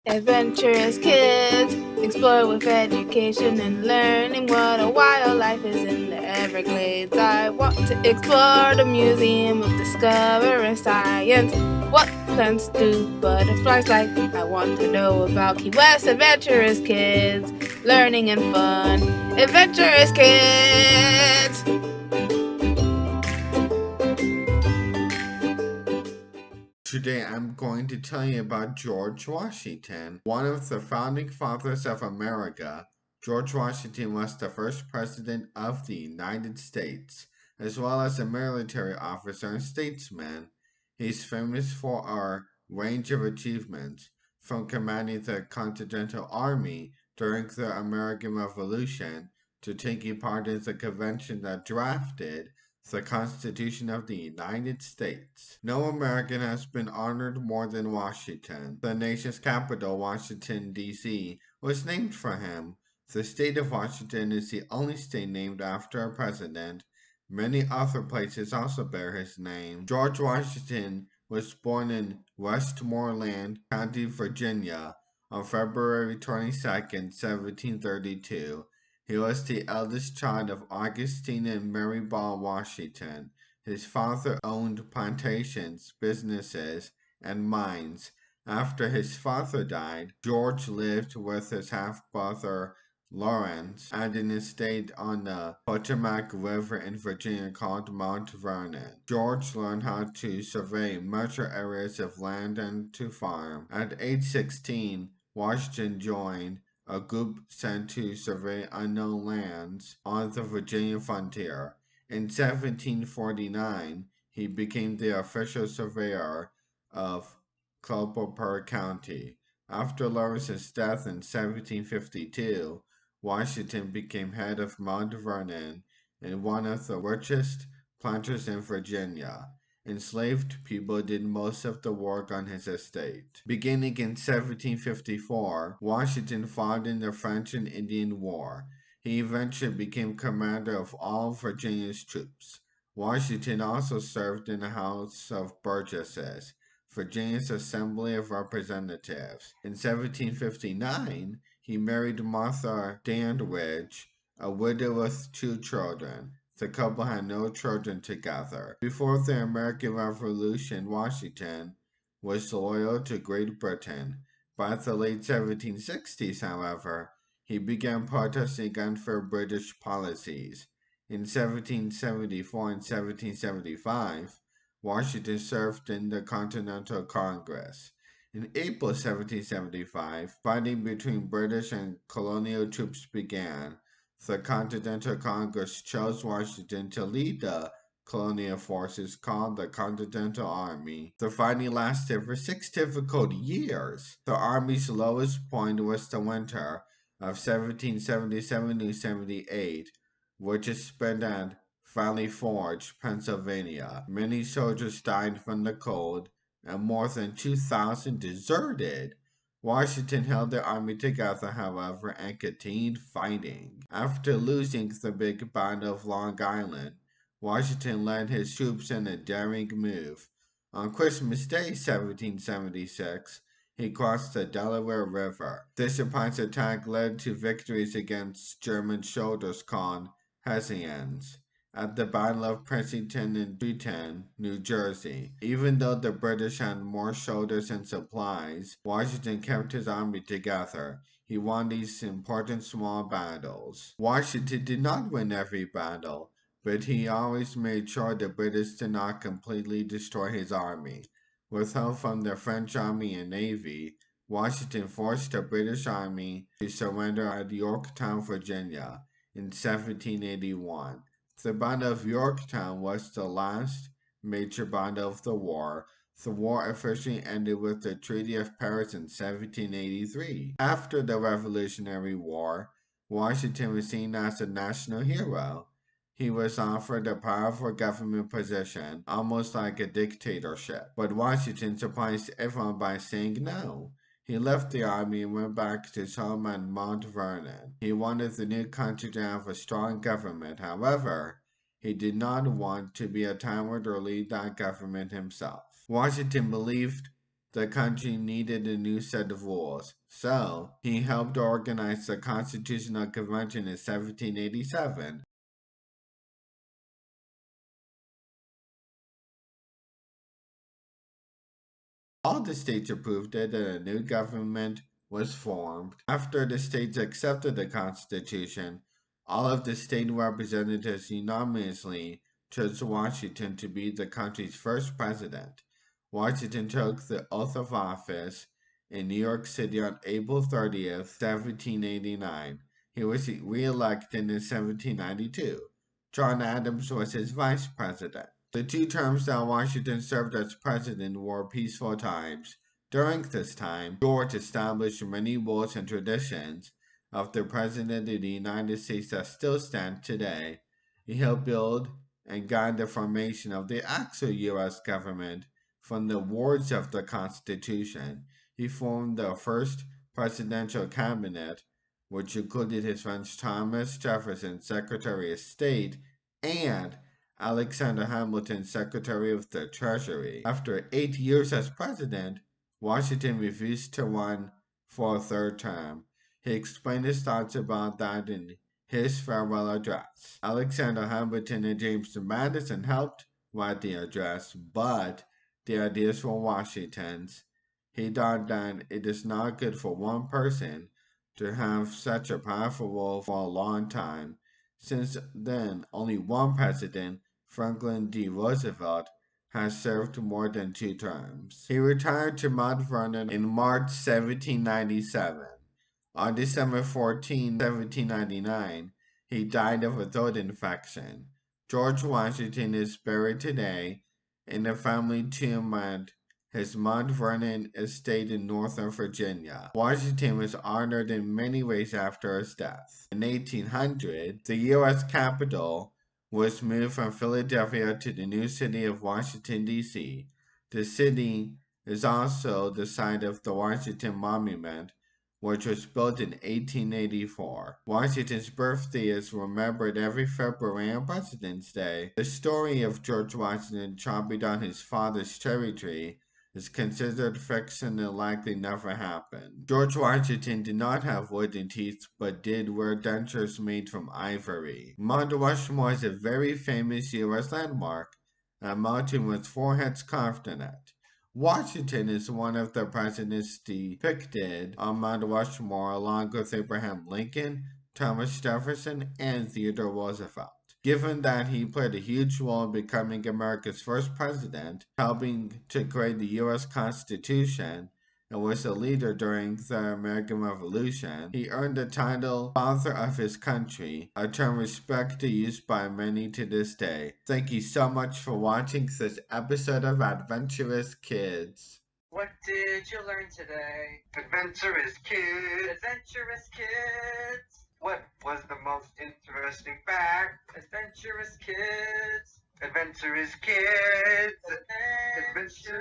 Adventurous kids, explore with education and learning what a wildlife is in the Everglades. I want to explore the Museum of Discovering Science. What plants do butterflies like? I want to know about Key West Adventurous Kids, learning and fun. Adventurous Kids! Today I'm going to tell you about George Washington, one of the founding fathers of America. George Washington was the first president of the United States, as well as a military officer and statesman. He's famous for a range of achievements, from commanding the Continental Army during the American Revolution to taking part in the convention that drafted the Constitution of the United States. No American has been honored more than Washington. The nation's capital, Washington, D.C., was named for him. The state of Washington is the only state named after a president. Many other places also bear his name. George Washington was born in Westmoreland County, Virginia, on February 22, 1732. He was the eldest child of Augustine and Mary Ball Washington. His father owned plantations, businesses, and mines. After his father died, George lived with his half-brother Lawrence at an estate on the Potomac River in Virginia called Mount Vernon. George learned how to survey, measure areas of land, and to farm. At age 16, Washington joined a group sent to survey unknown lands on the Virginia frontier. In 1749, he became the official surveyor of Culpeper County. After Lawrence's death in 1752, Washington became head of Mount Vernon and one of the richest planters in Virginia. Enslaved people did most of the work on his estate. Beginning in 1754, Washington fought in the French and Indian War. He eventually became commander of all Virginia's troops. Washington also served in the House of Burgesses, Virginia's Assembly of Representatives. In 1759, he married Martha Dandridge, a widow with two children. The couple had no children together. Before the American Revolution, Washington was loyal to Great Britain. By the late 1760s, however, he began protesting against British policies. In 1774 and 1775, Washington served in the Continental Congress. In April 1775, fighting between British and colonial troops began. The Continental Congress chose Washington to lead the colonial forces called the Continental Army. The fighting lasted for 6 difficult years. The Army's lowest point was the winter of 1777 to 78, which is spent at Valley Forge, Pennsylvania. Many soldiers died from the cold, and more than 2,000 deserted. Washington held the army together, however, and continued fighting. After losing the Big Battle of Long Island, Washington led his troops in a daring move. On Christmas Day, 1776, he crossed the Delaware River. This surprise attack led to victories against German soldiers called Hessians at the Battle of Princeton and Trenton, New Jersey. Even though the British had more soldiers and supplies, Washington kept his army together. He won these important small battles. Washington did not win every battle, but he always made sure the British did not completely destroy his army. With help from the French army and navy, Washington forced the British army to surrender at Yorktown, Virginia in 1781. The Battle of Yorktown was the last major battle of the war. The war officially ended with the Treaty of Paris in 1783. After the Revolutionary War, Washington was seen as a national hero. He was offered a powerful government position, almost like a dictatorship. But Washington surprised everyone by saying no. He left the army and went back to his home at Mount Vernon. He wanted the new country to have a strong government. However, he did not want to be a tyrant or lead that government himself. Washington believed the country needed a new set of rules. So, he helped organize the Constitutional Convention in 1787. All the states approved it and a new government was formed. After the states accepted the Constitution, all of the state representatives unanimously chose Washington to be the country's first president. Washington took the oath of office in New York City on April 30th, 1789. He was re-elected in 1792. John Adams was his vice president. The two terms that Washington served as president were peaceful times. During this time, George established many rules and traditions of the President of the United States that still stand today. He helped build and guide the formation of the actual U.S. government from the words of the Constitution. He formed the first presidential cabinet, which included his friends Thomas Jefferson, Secretary of State, and Alexander Hamilton, Secretary of the Treasury. After 8 years as president, Washington refused to run for a third term. He explained his thoughts about that in his farewell address. Alexander Hamilton and James Madison helped write the address, but the ideas were Washington's. He thought that it is not good for one person to have such a powerful role for a long time. Since then, only one president, Franklin D. Roosevelt, has served more than 2 terms. He retired to Mount Vernon in March 1797. On December 14, 1799, he died of a throat infection. George Washington is buried today in the family tomb at his Mount Vernon estate in Northern Virginia. Washington was honored in many ways after his death. In 1800, the U.S. Capitol was moved from Philadelphia to the new city of Washington, D.C. The city is also the site of the Washington Monument, which was built in 1884. Washington's birthday is remembered every February on President's Day. The story of George Washington chopping down his father's cherry tree is considered fiction and likely never happened. George Washington did not have wooden teeth, but did wear dentures made from ivory. Mount Rushmore is a very famous U.S. landmark, a mountain with 4 heads carved in it. Washington is one of the presidents depicted on Mount Rushmore along with Abraham Lincoln, Thomas Jefferson, and Theodore Roosevelt. Given that he played a huge role in becoming America's first president, helping to create the U.S. Constitution, and was a leader during the American Revolution, he earned the title Father of his Country, a term respected used by many to this day. Thank you so much for watching this episode of Adventurous Kids. What did you learn today? Adventurous Kids. Adventurous Kids. What was the most interesting fact? Adventurous Kids. Adventurous Kids. Adventurous Kids.